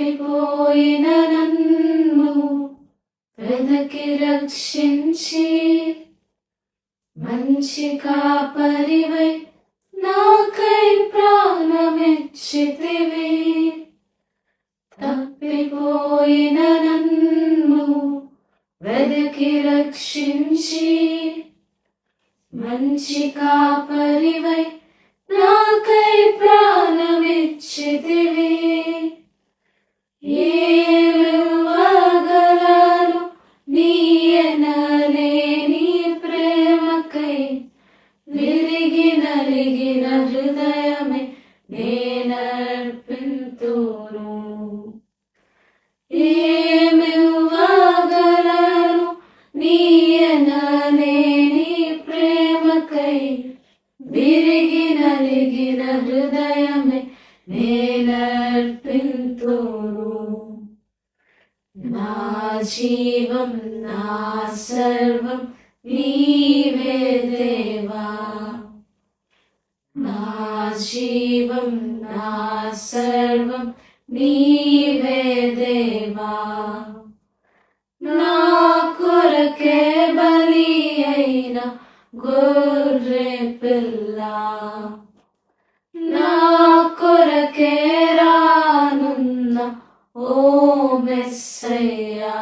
తప్పిపోయిన నన్ను వెదకి రక్షించి మంచి కాపరివై నాకై ప్రాణమిచ్చితివి. తప్పిపోయిన నన్ను వెదకి రక్షించి మంచి కాపరివై నాకై ప్రాణమిచ్చితివి. ఏమివ్వగలను నీయనలేని ప్రేమకై విరిగి నలిగిన హృదయమే నేనర్పింతును. ఏమివ్వగలను నీయనలేని ప్రేమకై విరిగి నలిగిన హృదయమే నేనర్పింతును. నా జీవం నా సర్వం నీవే దేవా. నా జీవం నా సర్వం నీవే దేవా. నా కొరకే బలి అయిన గొర్రె పిల్ల, నా కొరకే రానున్న ఓ మెస్సయ్యా.